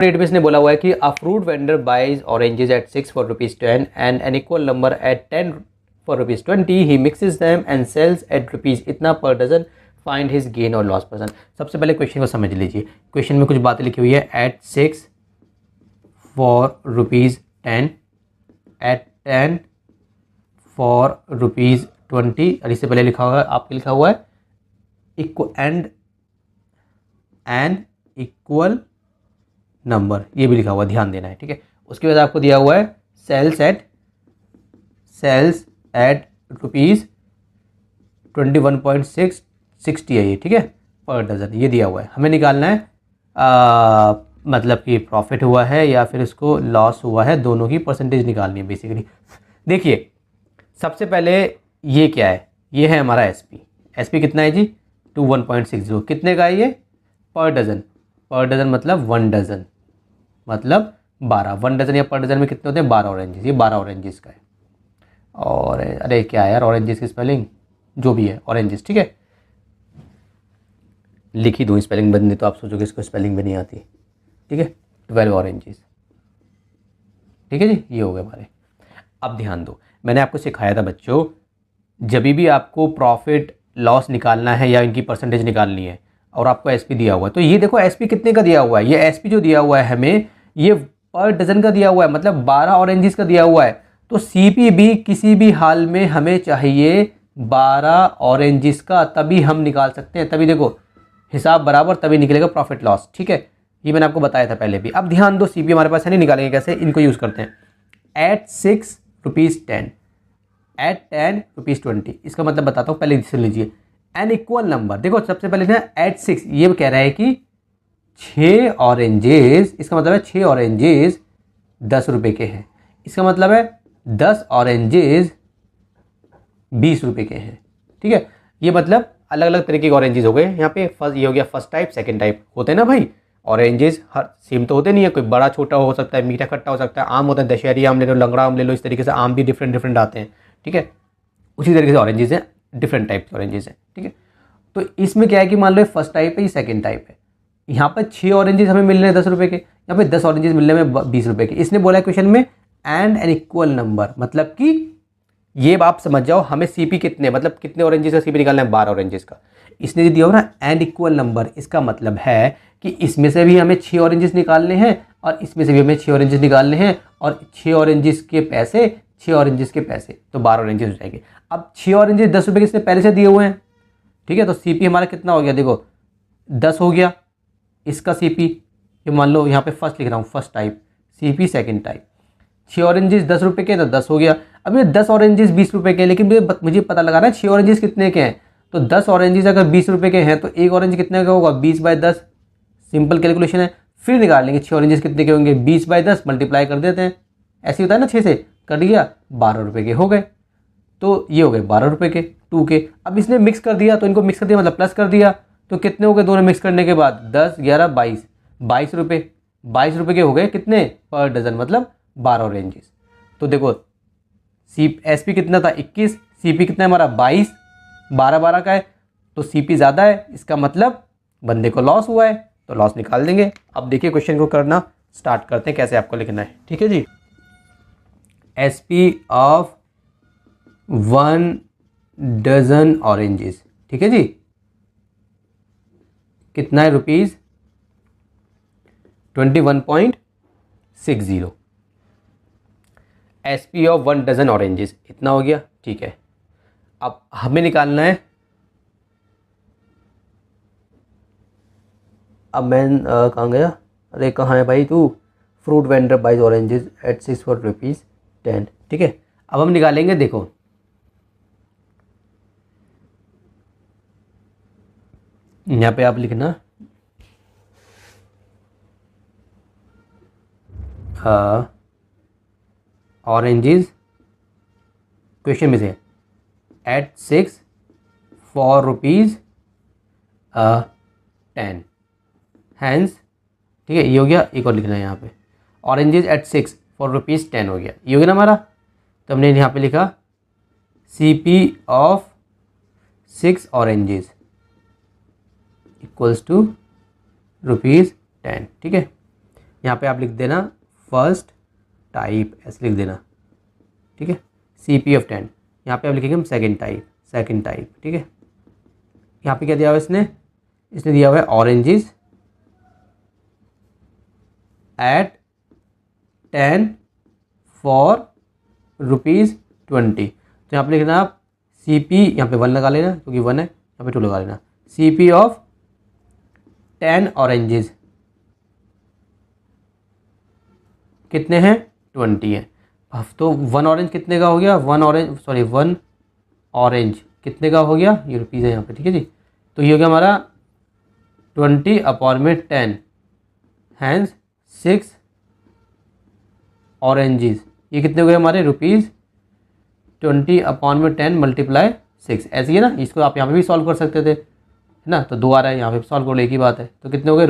Rate में इसने बोला हुआ है कि a fruit vendor buys oranges at 6 for ₹10 and an equal number at 10 for ₹20. He mixes them and sells at rupees इतना per dozen. Find his gain और loss percent. सबसे पहले क्वेश्चन को समझ लीजिए. क्वेश्चन में कुछ बातें लिखी हुई है. At 6 for ₹10, at 10 for ₹20. और इससे पहले लिखा हुआ है, आपके लिखा हुआ है एंड इक्वल नंबर, ये भी लिखा हुआ है, ध्यान देना है. ठीक है. उसके बाद आपको दिया हुआ है सेल्स एट ₹21.60 है ये. ठीक है, पर डजन ये दिया हुआ है. हमें निकालना है मतलब कि प्रॉफिट हुआ है या फिर इसको लॉस हुआ है, दोनों की परसेंटेज निकालनी है बेसिकली. देखिए सबसे पहले ये क्या है, ये है हमारा एसपी कितना है जी 21.60. कितने का है ये? पर डज़न. पर डज़न मतलब 1 डज़न मतलब 12. 1 डज़न या पर डज़न में कितने होते हैं? 12 ऑरेंजेस. ये 12 ऑरेंजेस का है. और अरे क्या है यार ऑरेंजेस की स्पेलिंग, जो भी है ऑरेंजेस. ठीक है, लिख ही दूँ स्पेलिंग बदलने तो आप सोचोगे इसको स्पेलिंग भी नहीं आती. ठीक है, 12 ऑरेंजेस. ठीक है जी, ये हो गए हमारे. अब ध्यान दो, मैंने आपको सिखाया था बच्चों, जब भी आपको प्रॉफिट लॉस निकालना है या इनकी परसेंटेज निकालनी है और आपको एसपी दिया हुआ है, तो ये देखो एसपी कितने का दिया हुआ है. ये एसपी जो दिया हुआ है हमें, ये पर डजन का दिया हुआ है, मतलब 12 ऑरेंजेस का दिया हुआ है. तो सीपी भी किसी भी हाल में हमें चाहिए 12 ऑरेंजेस का, तभी हम निकाल सकते हैं. तभी देखो हिसाब बराबर, तभी निकलेगा प्रॉफिट लॉस. ठीक है, ये मैंने आपको बताया था पहले भी. अब ध्यान दो, सीपी हमारे पास है नहीं, निकालेंगे कैसे, इनको यूज़ करते हैं. At 6 ₹10, at 10 ₹20. इसका मतलब बताता हूँ, पहले सुन लीजिए. एन इक्वल नंबर, देखो सबसे पहले ना एट 6, ये कह रहा है कि 6 ऑरेंजेस, इसका मतलब है 6 ऑरेंजेस 10 रुपये के हैं. इसका मतलब है 10 ऑरेंजेस 20 रुपये के हैं. ठीक है, ये मतलब अलग अलग तरीके के ऑरेंजेस हो गए यहाँ पे. फर्स्ट ये हो गया फर्स्ट टाइप, सेकंड टाइप होते हैं ना भाई. ऑरेंजेस हर सेम तो होते नहीं है, कोई बड़ा छोटा हो सकता है, मीठा खट्टा हो सकता है. आम होता है, दशहरी आम ले लो, लंगड़ा आम ले लो, इस तरीके से आम भी डिफरेंट डिफरेंट आते हैं. ठीक है, उसी तरीके से ऑरेंजेस हैं, डिफरेंट टाइप के ऑरेंजेस हैं. ठीक है, तो इसमें क्या है कि मान लो फर्स्ट टाइप है, ये सेकंड टाइप है. यहाँ पर 6 ऑरेंजेस हमें मिल रहे हैं 10 रुपये के, यहाँ पे 10 ऑरेंजेस मिल रहे हैं 20 रुपये के. इसने बोला है क्वेश्चन में एंड एन इक्वल नंबर, मतलब कि ये आप समझ जाओ, हमें सीपी कितने, मतलब कितने ऑरेंजेस का सीपी निकालना है, 12 ऑरेंजेस का. इसने जो दिया हो ना एंड इक्वल नंबर, इसका मतलब है कि इसमें से भी हमें 6 ऑरेंजेस निकालने हैं और इसमें से भी हमें 6 ऑरेंजेस निकालने हैं, और 6 ऑरेंजेस के पैसे, 6 ऑरेंजेस के पैसे, तो 12 ऑरेंजेस हो जाएंगे. अब 6 ऑरेंजेस 10 रुपये के इसने पहले से दिए हुए हैं. ठीक है, तो सीपी हमारा कितना हो गया, देखो 10 हो गया इसका सीपी. ये मान लो यहाँ पे फर्स्ट लिख रहा हूँ, first type, CP second type. 6 oranges 10 रुपये के, तो 10 हो गया. अब ये 10 ऑरेंजेस 20 रुपये के, लेकिन मुझे पता लगाना है 6 ऑरेंजेस कितने के हैं. तो 10 ऑरेंजेस अगर 20 रुपये के हैं तो एक ऑरेंज कितने का होगा, 20/10. सिंपल कैलकुलेशन है. फिर निकाल लेंगे 6 ऑरेंजेस कितने के होंगे, 20/10 मल्टीप्लाई कर देते हैं. ऐसे होता है ना, 6 से कट गया, 12 रुपये के हो गए. तो ये हो गए 12 रुपये के 2 के. अब इसने मिक्स कर दिया, तो इनको मिक्स कर दिया मतलब प्लस कर दिया, तो कितने हो गए दोनों मिक्स करने के बाद, 10 11 22, 22 रुपये. 22 रुपये के हो गए कितने, पर डजन, मतलब 12 ऑरेंजेस. तो देखो एसपी कितना था 21, सीपी कितना है हमारा 22, 12 का है, तो सीपी ज़्यादा है, इसका मतलब बंदे को लॉस हुआ है, तो लॉस निकाल देंगे. अब देखिए क्वेश्चन को करना स्टार्ट करते हैं, कैसे आपको लिखना है. ठीक है जी, एसपी ऑफ 1 डजन ऑरेंजेस. ठीक है जी, कितना है, ₹21.60. एसपी ऑफ 1 डजन ऑरेंजेस इतना हो गया. ठीक है, अब हमें निकालना है, अब मैं कहाँ गया, अरे कहाँ है भाई तू, fruit vendor buys oranges at 6 for ₹10. ठीक है, अब हम निकालेंगे, देखो यहाँ पे आप लिखना ऑरेंजेस, क्वेश्चन में से एट 6 फॉर ₹10 हैंस. ठीक है, ये हो गया. एक और लिखना है यहाँ पे, ऑरेंजेस एट 6 फॉर ₹10 हो गया. ये हो गया ना हमारा. तो हमने यहाँ पे लिखा CP of 6 oranges equals to ₹10. ठीक है, यहाँ पे आप लिख देना फर्स्ट टाइप, ऐसे लिख देना, ठीक है। CP ऑफ 10, यहाँ पे आप लिखेंगे हम सेकंड टाइप, ठीक है। यहाँ पे क्या दिया हुआ है इसने दिया हुआ है ऑरेंजेस एट 10 फॉर ₹20। तो यहाँ पे लिखना आप CP, यहाँ पे 1 लगा लेना क्योंकि 1 है, यहाँ पे 2 लगा लेना। CP ऑफ 10 ऑरेंजेस कितने हैं, 20 हैं। अब तो 1 ऑरेंज कितने का हो गया, 1 ऑरेंज कितने का हो गया, ये रुपीज़ है यहाँ पे, ठीक है जी। तो ये हो गया हमारा 20/10 हैंस 6 ऑरेंजेस, ये कितने हो गए हमारे ₹20/10 मल्टीप्लाई 6, ऐसे ही है ना। इसको आप यहाँ पे भी सॉल्व कर सकते थे, है ना। तो 2 आ रहा है, यहाँ पे सॉल्व कर लो, एक ही बात है। तो कितने हो गए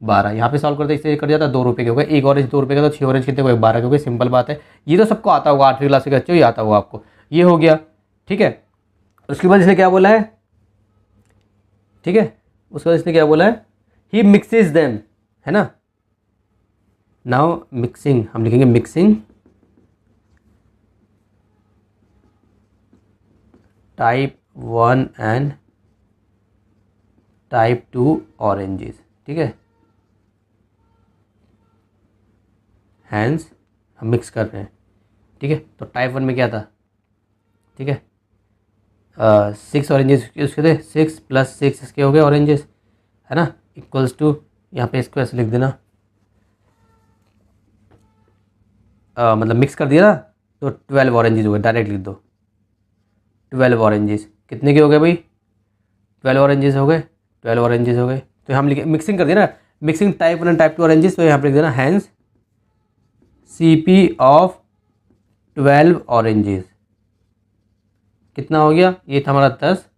₹12, यहाँ पे सॉल्व करते इससे कट जाता है, ₹2 के हो गए। एक ऑरेंज ₹2 का, तो 6 ऑरेंज कितने हो गए, 12 के हो गए। सिंपल बात है, ये तो सबको आता होगा, 8वीं क्लास के बच्चों ही आता होगा आपको, ये हो गया, ठीक है। उसके बाद इसने क्या बोला है, ठीक है, उसके बाद इसने क्या बोला है, ही मिक्सेस देम, है ना। नाउ मिक्सिंग, हम लिखेंगे mixing type 1 and type 2 oranges, ठीक है। हैंस हम मिक्स कर रहे हैं, ठीक है। तो टाइप 1 में क्या था, ठीक है, 6 ऑरेंजेस उसके थे, 6 + 6 इसके हो गए ऑरेंजेस, है ना, इक्वल्स टू, यहाँ पे इसको ऐसे लिख देना, मतलब मिक्स कर दिया ना, तो 12 ऑरेंजेस हो गए, डायरेक्ट लिख दो 12 ऑरेंजेस कितने के हो गए भाई, 12 ऑरेंजेस हो गए, 12 ऑरेंजेस हो गए। तो हम लिखे मिक्सिंग कर दिया ना, mixing type 1 and type 2 oranges, तो यहाँ पे लिख देना हैंस CP ऑफ 12 ऑरेंजेस कितना हो गया, ये था हमारा 10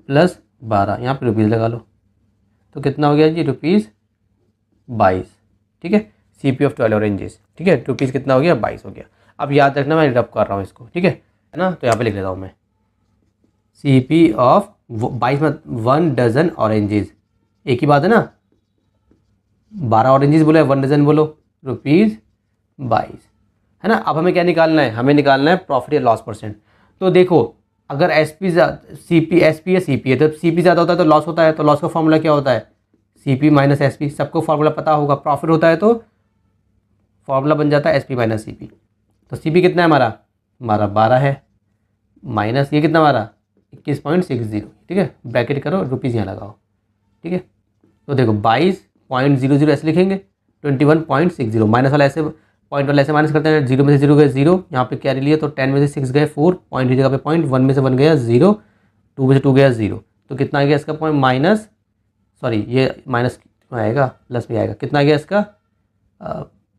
+ 12, यहाँ पे रुपीज़ लगा लो, तो कितना हो गया जी, ₹22, ठीक है। CP ऑफ 12 ऑरेंजेस, ठीक है, रुपीज़ कितना हो गया, 22 हो गया। अब याद रखना मैं रब कर रहा हूँ इसको, ठीक है ना। तो यहाँ पे लिख लेता हूँ मैं CP ऑफ 22 में 1 डजन ऑरेंजेस, एक ही बात है ना, 12 ऑरेंजेस बोलो या 1 डजन बोलो, ₹22, है ना। अब हमें क्या निकालना है, हमें निकालना है प्रॉफिट या लॉस परसेंट। तो देखो अगर SP CP SP या CP है, तो CP ज़्यादा होता है तो लॉस होता है, तो लॉस का फॉर्मूला क्या होता है, CP - SP, सबको फॉर्मूला पता होगा। प्रॉफिट होता है तो फॉर्मूला बन जाता है SP - CP। तो CP कितना है हमारा 12 है, माइनस ये कितना हमारा 21.60, ठीक है। ब्रैकेट करो, रुपीज़ यहाँ लगाओ, ठीक है। तो देखो 22.00 ऐसे लिखेंगे, 21.60 माइनस वाला ऐसे, पॉइंट वाला ऐसे माइनस करते हैं, 0 में से 0 गए 0, यहाँ पे कैरी लिए तो 10 में से 6 गए 4, पॉइंट की जगह पे पॉइंट, 1 में से 1 गया 0, 2 में से 2 गया 0, तो कितना आ गया इसका पॉइंट माइनस, सॉरी ये माइनस आएगा, प्लस भी आएगा, कितना आ गया इसका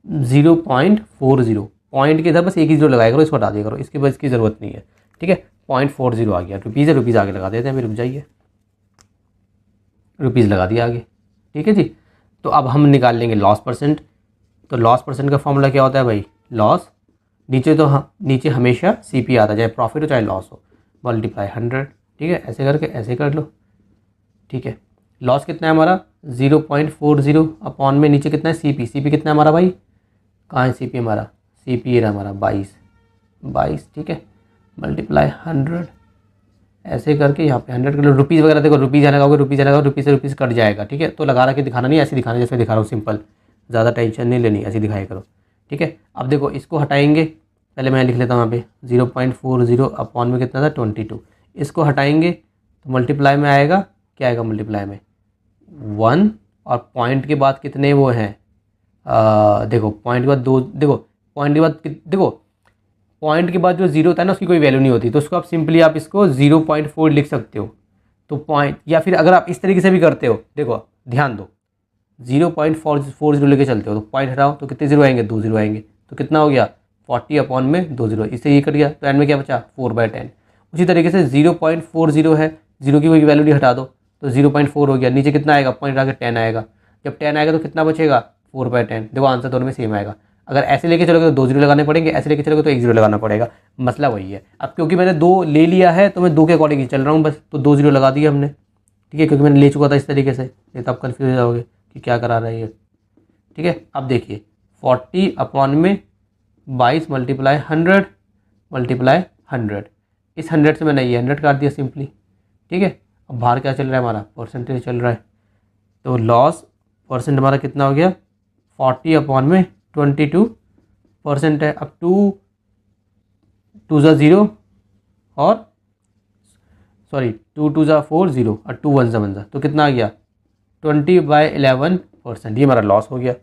0.40, पॉइंट के इधर बस एक ही 0 लगाया करो, इसको हटा दिया करो, इसके बाद इसकी ज़रूरत नहीं है, ठीक है। 0.40 आ गया, रुपीज़ है, रुपीज़ आगे लगा देते हैं, रुक जाइए, रुपीज़ लगा दिया आगे, ठीक है जी। तो अब हम निकाल लेंगे लॉस परसेंट। तो लॉस परसेंट का फॉर्मूला क्या होता है भाई, लॉस नीचे, तो नीचे हमेशा CP आता है, चाहे प्रॉफिट हो चाहे लॉस हो, मल्टीप्लाई 100, ठीक है। ऐसे करके ऐसे कर लो, ठीक है। लॉस कितना है हमारा 0.40 अपॉन में नीचे कितना है CP कितना है हमारा भाई, कहाँ है CP हमारा, CP ये रहा हमारा 22, ठीक है, मल्टीप्लाई 100, ऐसे करके यहाँ पे 100 कर लो। रुपीज़ वगैरह देखो, रुपीज़ आने लगाओगे, रुपीज़ आने लगाओगे, रुपीज़ से रुपीज़ कट जाएगा, ठीक है। तो लगा रहा के दिखाना नहीं, ऐसे दिखाना जैसे दिखा रहा हूँ, सिंपल, ज़्यादा टेंशन नहीं लेनी, ऐसे दिखाया करो, ठीक है। अब देखो इसको हटाएंगे, पहले मैं लिख लेता हूँ यहाँ पे 0.40 अपॉन में कितना था 22, इसको हटाएंगे तो मल्टीप्लाई में आएगा, क्या आएगा मल्टीप्लाई में 1, और पॉइंट के बाद कितने वो हैं, देखो पॉइंट के बाद 2, देखो पॉइंट के बाद देखो पॉइंट के बाद जो 0 होता है ना उसकी कोई वैल्यू नहीं होती, तो उसको आप सिंपली आप इसको 0.4 लिख सकते हो। तो पॉइंट, या फिर अगर आप इस तरीके से भी करते हो, देखो ध्यान दो 0.40 लेके चलते हो, तो पॉइंट हटाओ तो कितने 0 आएंगे, 2 0 आएंगे, तो कितना हो गया 40 अपॉन में 2 0, इससे ये कट गया, तो एंड में क्या बचा 4/10। उसी तरीके से 0.40 है, 0 की कोई वैल्यू नहीं हटा दो, तो 0.4 हो गया, नीचे कितना आएगा पॉइंट आके 10 आएगा, जब 10 आएगा तो कितना बचेगा 4/10। देखो आंसर दोनों में सेम आएगा। अगर ऐसे लेके चलोगे तो 2 0 लगाने पड़ेंगे, ऐसे लेके चलोगे तो 1 0 लगाना पड़ेगा, मसला वही है। अब क्योंकि मैंने 2 ले लिया है तो मैं 2 के अकॉर्डिंग ही चल रहा हूँ बस, तो 2 0 लगा दिया हमने, ठीक है, क्योंकि मैंने ले चुका था इस तरीके से, नहीं तो आप कन्फ्यूज हो जाओगे कि क्या करा रहा है ये, ठीक है। अब देखिए 40 अपॉन में 22 मल्टीप्लाई 100 मल्टीप्लाई 100, इस 100 से मैंने ये 100 काट दिया सिंपली, ठीक है। अब बाहर क्या चल रहा है हमारा, परसेंटेज चल रहा है, तो लॉस परसेंट हमारा कितना हो गया, 40 अपॉन में 22% है। अब 2 ज़ा 0 और सॉरी 2 ज़ा 4 0 और 2 1 ज़ा 1 ज़ा, तो कितना आ गया 20/11%, ये हमारा लॉस हो गया।